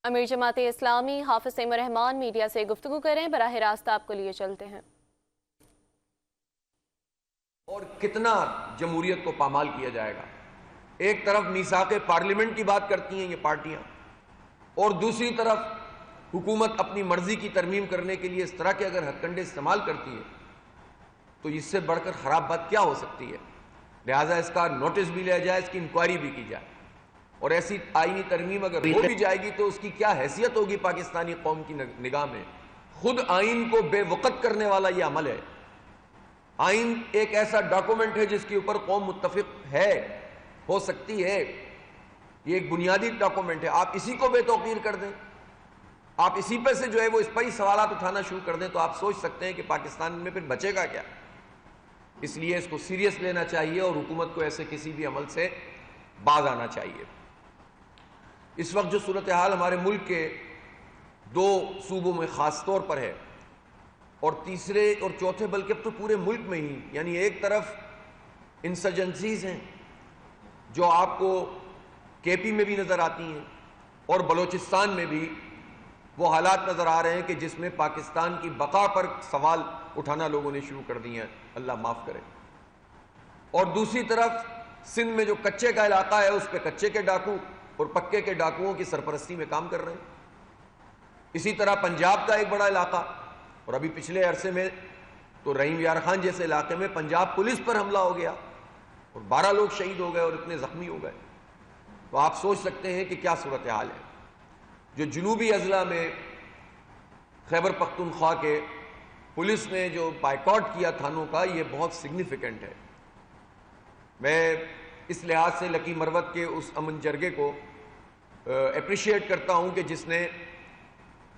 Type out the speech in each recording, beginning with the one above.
امیر جماعت اسلامی حافظ تیمور رحمان میڈیا سے گفتگو کریں، براہ راست آپ کو لیے چلتے ہیں۔ اور کتنا جمہوریت کو پامال کیا جائے گا۔ ایک طرف میثاق پارلیمنٹ کی بات کرتی ہیں یہ پارٹیاں، اور دوسری طرف حکومت اپنی مرضی کی ترمیم کرنے کے لیے اس طرح کے اگر ہتھ کنڈے استعمال کرتی ہے تو اس سے بڑھ کر خراب بات کیا ہو سکتی ہے۔ لہٰذا اس کا نوٹس بھی لیا جائے، اس کی انکوائری بھی کی جائے، اور ایسی آئینی ترمیم اگر ہو بھی جائے گی تو اس کی کیا حیثیت ہوگی پاکستانی قوم کی نگاہ میں۔ خود آئین کو بے وقت کرنے والا یہ عمل ہے۔ آئین ایک ایسا ڈاکومنٹ ہے جس کے اوپر قوم متفق ہو سکتی ہے، یہ ایک بنیادی ڈاکومنٹ ہے۔ آپ اسی کو بے توقیر کر دیں، آپ اسی پہ سے جو ہے وہ اس پر ہی سوالات اٹھانا شروع کر دیں تو آپ سوچ سکتے ہیں کہ پاکستان میں پھر بچے گا کیا۔ اس لیے اس کو سیریس لینا چاہیے اور حکومت کو ایسے کسی بھی عمل سے باز آنا چاہیے۔ اس وقت جو صورتحال ہمارے ملک کے دو صوبوں میں خاص طور پر ہے، اور تیسرے اور چوتھے بلکہ اب تو پورے ملک میں ہی، یعنی ایک طرف انسرجنسیز ہیں جو آپ کو کے پی میں بھی نظر آتی ہیں، اور بلوچستان میں بھی وہ حالات نظر آ رہے ہیں کہ جس میں پاکستان کی بقا پر سوال اٹھانا لوگوں نے شروع کر دیے ہیں، اللہ معاف کرے۔ اور دوسری طرف سندھ میں جو کچے کا علاقہ ہے اس پہ کچے کے ڈاکو اور پکے کے ڈاکوؤں کی سرپرستی میں کام کر رہے ہیں۔ اسی طرح پنجاب کا ایک بڑا علاقہ، اور ابھی پچھلے عرصے میں تو رحیم یار خان جیسے علاقے میں پنجاب پولیس پر حملہ ہو گیا اور 12 لوگ شہید ہو گئے اور اتنے زخمی ہو گئے۔ تو آپ سوچ سکتے ہیں کہ کیا صورتحال ہے۔ جو جنوبی اضلاع میں خیبر پختونخوا کے پولیس نے جو بائیکاٹ کیا تھانوں کا، یہ بہت سگنیفیکنٹ ہے۔ میں اس لحاظ سے لکی مروت کے اس امن جرگے کو اپریشیٹ کرتا ہوں کہ جس نے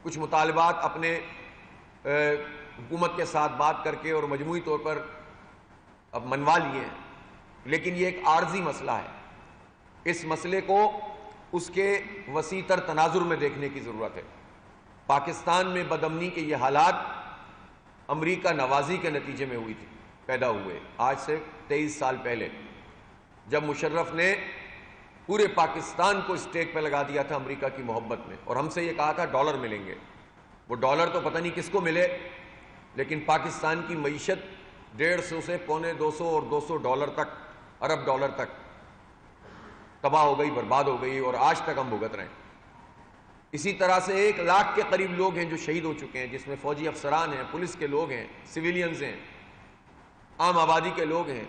کچھ مطالبات اپنے حکومت کے ساتھ بات کر کے اور مجموعی طور پر اب منوا لیے ہیں، لیکن یہ ایک عارضی مسئلہ ہے۔ اس مسئلے کو اس کے وسیع تر تناظر میں دیکھنے کی ضرورت ہے۔ پاکستان میں بدامنی کے یہ حالات امریکہ نوازی کے نتیجے میں پیدا ہوئے، آج سے 23 سال پہلے، جب مشرف نے پورے پاکستان کو اسٹیک پہ لگا دیا تھا امریکہ کی محبت میں، اور ہم سے یہ کہا تھا ڈالر ملیں گے۔ وہ ڈالر تو پتہ نہیں کس کو ملے، لیکن پاکستان کی معیشت 150 سے $250 اور $200 تک، ارب ڈالر تک تباہ ہو گئی، برباد ہو گئی، اور آج تک ہم بھگت رہے ہیں۔ اسی طرح سے 1 لاکھ کے قریب لوگ ہیں جو شہید ہو چکے ہیں، جس میں فوجی افسران ہیں، پولیس کے لوگ ہیں، سویلینز ہیں، عام آبادی کے لوگ ہیں۔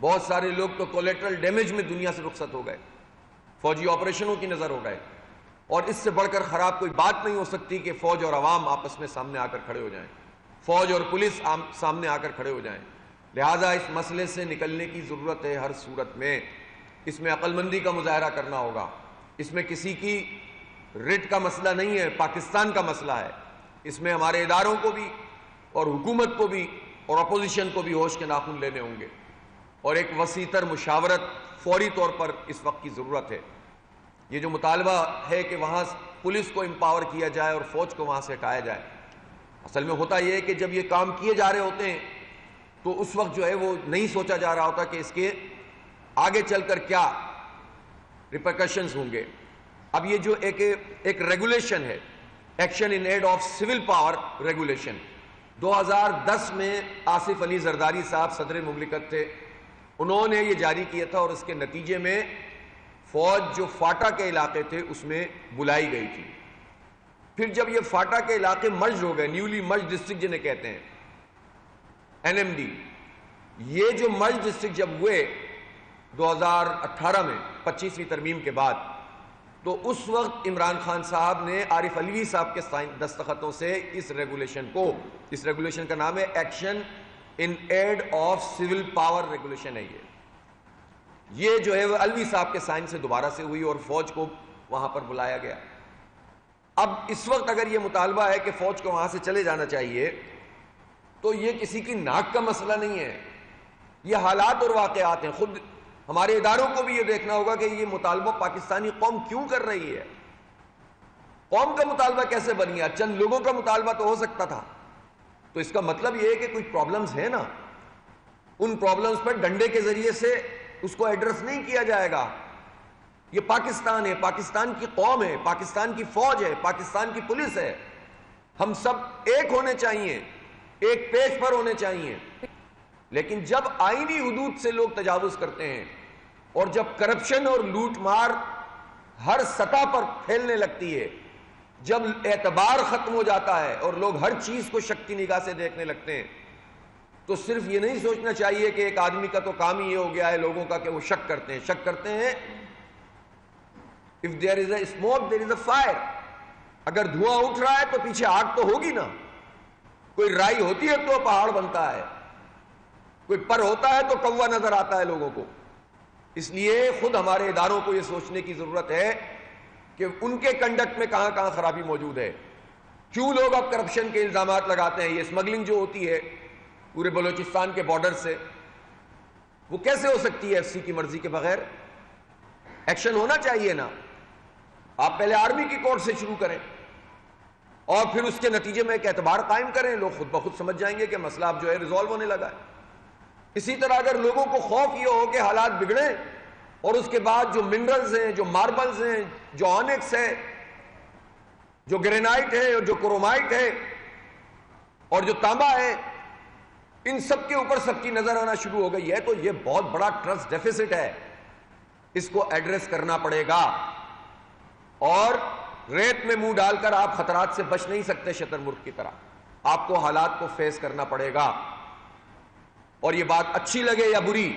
بہت سارے لوگ تو کولیٹرل ڈیمیج میں دنیا سے رخصت ہو گئے، فوجی آپریشنوں کی نظر ہو گئے۔ اور اس سے بڑھ کر خراب کوئی بات نہیں ہو سکتی کہ فوج اور عوام آپس میں سامنے آ کر کھڑے ہو جائیں، فوج اور پولیس سامنے آ کر کھڑے ہو جائیں۔ لہٰذا اس مسئلے سے نکلنے کی ضرورت ہے ہر صورت میں۔ اس میں عقل مندی کا مظاہرہ کرنا ہوگا، اس میں کسی کی رٹ کا مسئلہ نہیں ہے، پاکستان کا مسئلہ ہے۔ اس میں ہمارے اداروں کو بھی اور حکومت کو بھی اور اپوزیشن کو بھی ہوش کے ناخن لینے ہوں گے، اور ایک وسیع تر مشاورت فوری طور پر اس وقت کی ضرورت ہے۔ یہ جو مطالبہ ہے کہ وہاں پولیس کو امپاور کیا جائے اور فوج کو وہاں سے ہٹایا جائے، اصل میں ہوتا یہ ہے کہ جب یہ کام کیے جا رہے ہوتے ہیں تو اس وقت جو ہے وہ نہیں سوچا جا رہا ہوتا کہ اس کے آگے چل کر کیا ریپرکشنز ہوں گے۔ اب یہ جو ایک ریگولیشن ہے، action in aid of civil power regulation, 2010 میں آصف علی زرداری صاحب صدر مملکت تھے، انہوں نے یہ جاری کیا تھا، اور اس کے نتیجے میں فوج جو فاٹا کے علاقے تھے اس میں بلائی گئی تھی۔ پھر جب یہ فاٹا کے علاقے مرج ہو گئے، نیولی مرج ڈسٹرکٹ جنہیں کہتے ہیں، NMD، یہ جو مرج ڈسٹرکٹ جب ہوئے 2018 میں 25ویں ترمیم کے بعد، تو اس وقت عمران خان صاحب نے عارف علوی صاحب کے دستخطوں سے اس ریگولیشن کا نام ہے action in aid of civil power regulation ہے۔ یہ جو ہے وہ علوی صاحب کے سائن سے دوبارہ سے ہوئی اور فوج کو وہاں پر بلایا گیا۔ اب اس وقت اگر یہ مطالبہ ہے کہ فوج کو وہاں سے چلے جانا چاہیے تو یہ کسی کی ناک کا مسئلہ نہیں ہے، یہ حالات اور واقعات ہیں۔ خود ہمارے اداروں کو بھی یہ دیکھنا ہوگا کہ یہ مطالبہ پاکستانی قوم کیوں کر رہی ہے، قوم کا مطالبہ کیسے بنی ہے۔ چند لوگوں کا مطالبہ تو ہو سکتا تھا، تو اس کا مطلب یہ ہے کہ کوئی پرابلمز ہیں نا، ان پرابلمز پر ڈنڈے کے ذریعے سے اس کو ایڈریس نہیں کیا جائے گا۔ یہ پاکستان ہے، پاکستان کی قوم ہے، پاکستان کی فوج ہے، پاکستان کی پولیس ہے. ہم سب ایک ہونے چاہیے، ایک پیج پر ہونے چاہیے. لیکن جب آئینی حدود سے لوگ تجاوز کرتے ہیں اور جب کرپشن اور لوٹ مار ہر سطح پر پھیلنے لگتی ہے، جب اعتبار ختم ہو جاتا ہے اور لوگ ہر چیز کو شک کی نگاہ سے دیکھنے لگتے ہیں، تو صرف یہ نہیں سوچنا چاہیے کہ ایک آدمی کا تو کام ہی یہ ہو گیا ہے لوگوں کا کہ وہ شک کرتے ہیں. If there is a smoke, there is a fire. اگر دھواں اٹھ رہا ہے تو پیچھے آگ تو ہوگی نا. کوئی رائی ہوتی ہے تو پہاڑ بنتا ہے، کوئی پر ہوتا ہے تو کوا نظر آتا ہے لوگوں کو. اس لیے خود ہمارے اداروں کو یہ سوچنے کی ضرورت ہے کہ ان کے کنڈکٹ میں کہاں کہاں خرابی موجود ہے. کیوں لوگ اب کرپشن کے الزامات لگاتے ہیں؟ یہ اسمگلنگ جو ہوتی ہے پورے بلوچستان کے بارڈر سے، وہ کیسے ہو سکتی ہے ایف سی کی مرضی کے بغیر؟ ایکشن ہونا چاہیے نا. آپ پہلے آرمی کی کورٹ سے شروع کریں اور پھر اس کے نتیجے میں ایک اعتبار قائم کریں. لوگ خود بخود سمجھ جائیں گے کہ مسئلہ اب جو ہے ریزالو ہونے لگا ہے. اسی طرح اگر لوگوں کو خوف یہ ہو کہ حالات بگڑیں اور اس کے بعد جو منرلز ہیں، جو ماربلز ہیں، جو آنکس ہے، جو گرینائٹ ہے اور جو کرومائٹ ہے اور جو تانبا ہے، ان سب کے اوپر سب کی نظر آنا شروع ہو گئی ہے، تو یہ بہت بڑا ٹرسٹ ڈیفیسٹ ہے. اس کو ایڈریس کرنا پڑے گا. اور ریت میں منہ ڈال کر آپ خطرات سے بچ نہیں سکتے شتر مرغ کی طرح. آپ کو حالات کو فیس کرنا پڑے گا. اور یہ بات اچھی لگے یا بری،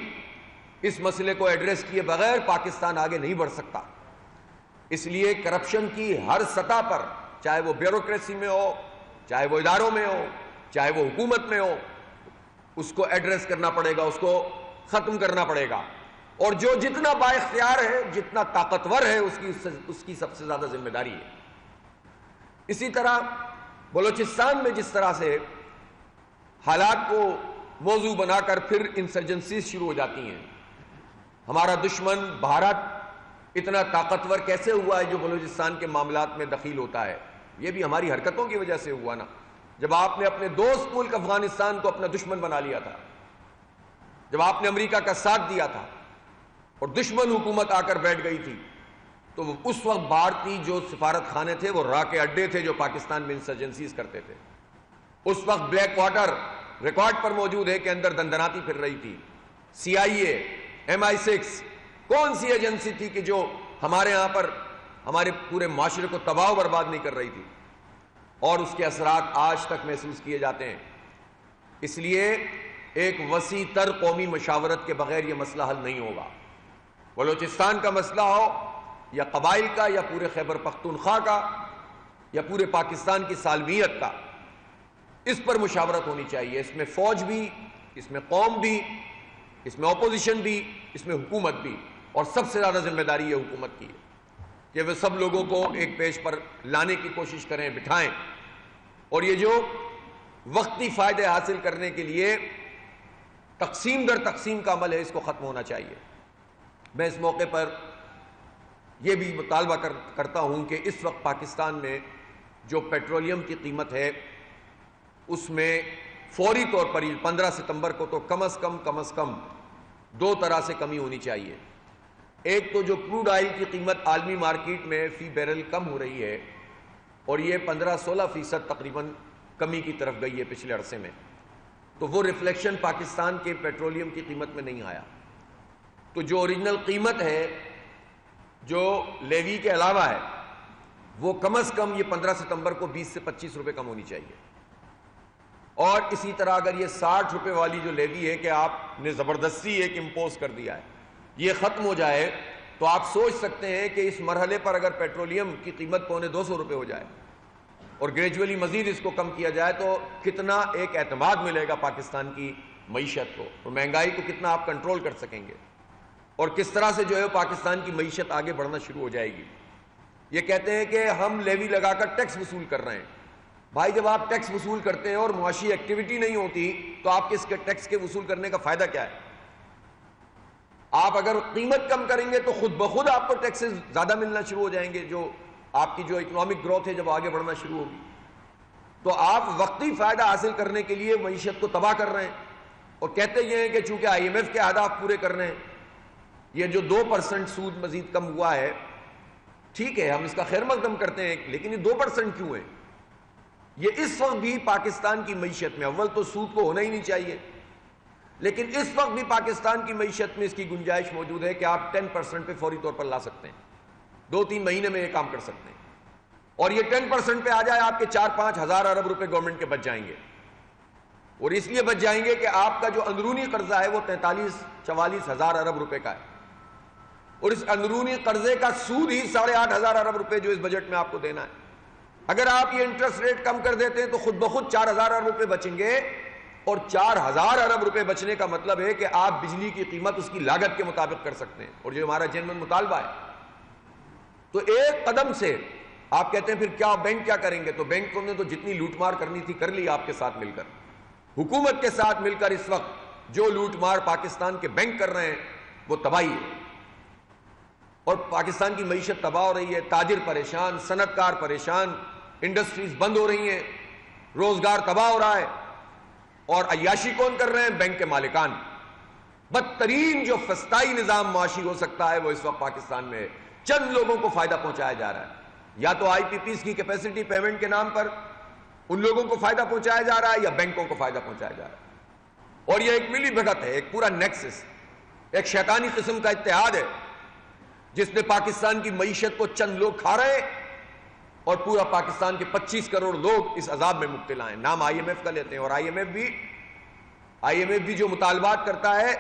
اس مسئلے کو ایڈریس کیے بغیر پاکستان آگے نہیں بڑھ سکتا. اس لیے کرپشن کی ہر سطح پر، چاہے وہ بیوروکریسی میں ہو، چاہے وہ اداروں میں ہو، چاہے وہ حکومت میں ہو، اس کو ایڈریس کرنا پڑے گا، اس کو ختم کرنا پڑے گا. اور جو جتنا با اختیار ہے، جتنا طاقتور ہے، اس کی سب سے زیادہ ذمہ داری ہے. اسی طرح بلوچستان میں جس طرح سے حالات کو موضوع بنا کر پھر انسرجنسیز شروع ہو جاتی ہیں. ہمارا دشمن بھارت اتنا طاقتور کیسے ہوا ہے جو بلوچستان کے معاملات میں دخیل ہوتا ہے؟ یہ بھی ہماری حرکتوں کی وجہ سے ہوا نا. جب آپ نے اپنے دوست ملک افغانستان کو اپنا دشمن بنا لیا تھا، جب آپ نے امریکہ کا ساتھ دیا تھا اور دشمن حکومت آ کر بیٹھ گئی تھی، تو اس وقت بھارتی جو سفارت خانے تھے وہ راہ کے اڈے تھے جو پاکستان میں انسرجنسیز کرتے تھے. اس وقت بلیک واٹر ریکارڈ پر موجود ہے کہ اندر دندناتی پھر رہی تھی. CIA، MI6 کون سی ایجنسی تھی کہ جو ہمارے ہاں پر ہمارے پورے معاشرے کو تباہ و برباد نہیں کر رہی تھی؟ اور اس کے اثرات آج تک محسوس کیے جاتے ہیں. اس لیے ایک وسیع تر قومی مشاورت کے بغیر یہ مسئلہ حل نہیں ہوگا. بلوچستان کا مسئلہ ہو یا قبائل کا یا پورے خیبر پختونخوا کا یا پورے پاکستان کی سالمیت کا، اس پر مشاورت ہونی چاہیے. اس میں فوج بھی، اس میں قوم بھی، اس میں اپوزیشن بھی، اس میں حکومت بھی. اور سب سے زیادہ ذمہ داری یہ حکومت کی ہے کہ وہ سب لوگوں کو ایک پیج پر لانے کی کوشش کریں، بٹھائیں. اور یہ جو وقتی فائدے حاصل کرنے کے لیے تقسیم در تقسیم کا عمل ہے، اس کو ختم ہونا چاہیے. میں اس موقع پر یہ بھی مطالبہ کرتا ہوں کہ اس وقت پاکستان میں جو پیٹرولیم کی قیمت ہے، اس میں فوری طور پر 15 ستمبر کو تو کم از کم 2 طرح سے کمی ہونی چاہیے. ایک تو جو کروڈ آئل کی قیمت عالمی مارکیٹ میں فی بیرل کم ہو رہی ہے، اور یہ 15-16% تقریباً کمی کی طرف گئی ہے پچھلے عرصے میں، تو وہ ریفلیکشن پاکستان کے پیٹرولیم کی قیمت میں نہیں آیا. تو جو اوریجنل قیمت ہے جو لیوی کے علاوہ ہے، وہ کم از کم یہ 15 ستمبر کو 20 سے 25 روپے کم ہونی چاہیے. اور اسی طرح اگر یہ 60 روپے والی جو لیوی ہے کہ آپ نے زبردستی ایک امپوز کر دیا ہے، یہ ختم ہو جائے تو آپ سوچ سکتے ہیں کہ اس مرحلے پر اگر پیٹرولیم کی قیمت 250 روپے ہو جائے اور گریجولی مزید اس کو کم کیا جائے تو کتنا ایک اعتماد ملے گا پاکستان کی معیشت کو، اور مہنگائی کو کتنا آپ کنٹرول کر سکیں گے، اور کس طرح سے جو ہے پاکستان کی معیشت آگے بڑھنا شروع ہو جائے گی. یہ کہتے ہیں کہ ہم لیوی لگا کر ٹیکس وصول کر رہے ہیں. بھائی جب آپ ٹیکس وصول کرتے ہیں اور معاشی ایکٹیویٹی نہیں ہوتی تو آپ کے اس کے ٹیکس کے وصول کرنے کا فائدہ کیا ہے؟ آپ اگر قیمت کم کریں گے تو خود بخود آپ کو ٹیکسز زیادہ ملنا شروع ہو جائیں گے. جو آپ کی جو اکنامک گروتھ ہے جب آگے بڑھنا شروع ہوگی تو آپ وقتی فائدہ حاصل کرنے کے لیے معیشت کو تباہ کر رہے ہیں، اور کہتے یہ ہیں کہ چونکہ IMF کے اہداف پورے کرنے ہیں یہ جو 2% سود مزید کم ہوا ہے، ٹھیک ہے، ہم اس کا خیر مقدم کرتے ہیں، لیکن یہ 2% کیوں ہے؟ یہ اس وقت بھی پاکستان کی معیشت میں، اول تو سود کو ہونا ہی نہیں چاہیے، لیکن اس وقت بھی پاکستان کی معیشت میں اس کی گنجائش موجود ہے کہ آپ 10% پہ فوری طور پر لا سکتے ہیں، 2-3 مہینے میں یہ کام کر سکتے ہیں، اور یہ 10% پہ آ جائے آپ کے 4-5 ہزار ارب روپے گورنمنٹ کے بچ جائیں گے، اور اس لیے بچ جائیں گے کہ آپ کا جو اندرونی قرضہ ہے وہ 43-44 ہزار ارب روپے کا ہے، اور اس اندرونی قرضے کا سود ہی 8.5 ہزار ارب روپے جو اس بجٹ میں آپ کو دینا ہے۔ اگر آپ یہ انٹرسٹ ریٹ کم کر دیتے ہیں تو خود بخود 4 ہزار ارب روپے بچیں گے، اور 4 ہزار ارب روپے بچنے کا مطلب ہے کہ آپ بجلی کی قیمت اس کی لاگت کے مطابق کر سکتے ہیں، اور جو ہمارا جنرل مطالبہ ہے۔ تو ایک قدم سے آپ کہتے ہیں پھر کیا بینک کیا کریں گے؟ تو بینکوں نے تو جتنی لوٹ مار کرنی تھی کر لی آپ کے ساتھ مل کر، حکومت کے ساتھ مل کر اس وقت جو لوٹ مار پاکستان کے بینک کر رہے ہیں وہ تباہی ہے، اور پاکستان کی معیشت تباہ ہو رہی ہے، تاجر پریشان، صنعت کار پریشان، انڈسٹریز بند ہو رہی ہیں، روزگار تباہ ہو رہا ہے، اور عیاشی کون کر رہے ہیں؟ بینک کے مالکان۔ بدترین جو فسطائی نظام معاشی ہو سکتا ہے وہ اس وقت پاکستان میں ہے، چند لوگوں کو فائدہ پہنچایا جا رہا ہے، یا تو آئی پی پیز کی کیپیسٹی پیمنٹ کے نام پر ان لوگوں کو فائدہ پہنچایا جا رہا ہے، یا بینکوں کو فائدہ پہنچایا جا رہا ہے، اور یہ ایک ملی بھگت ہے، ایک پورا نیکسس، ایک شیطانی قسم کا اتحاد ہے جس نے پاکستان کی معیشت کو چند لوگ کھا رہے ہیں، اور پورا پاکستان کے 25 کروڑ لوگ اس عذاب میں مبتلا ہیں۔ نام آئی ایم ایف کا لیتے ہیں، اور آئی ایم ایف بھی جو مطالبات کرتا ہے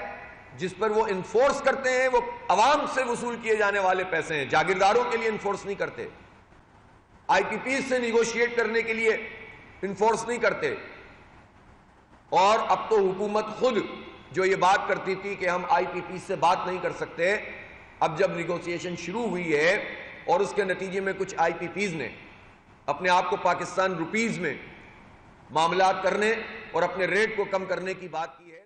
جس پر وہ انفورس کرتے ہیں وہ عوام سے وصول کیے جانے والے پیسے ہیں، جاگیرداروں کے لیے انفورس نہیں کرتے، آئی پی پیز سے نیگوشیٹ کرنے کے لیے انفورس نہیں کرتے، اور اب تو حکومت خود جو یہ بات کرتی تھی کہ ہم آئی پی پیز سے بات نہیں کر سکتے، اب جب نیگوشیشن شروع ہوئی ہے اور اس کے نتیجے میں کچھ آئی پی پیز نے اپنے آپ کو پاکستان روپیز میں معاملات کرنے اور اپنے ریٹ کو کم کرنے کی بات کی ہے۔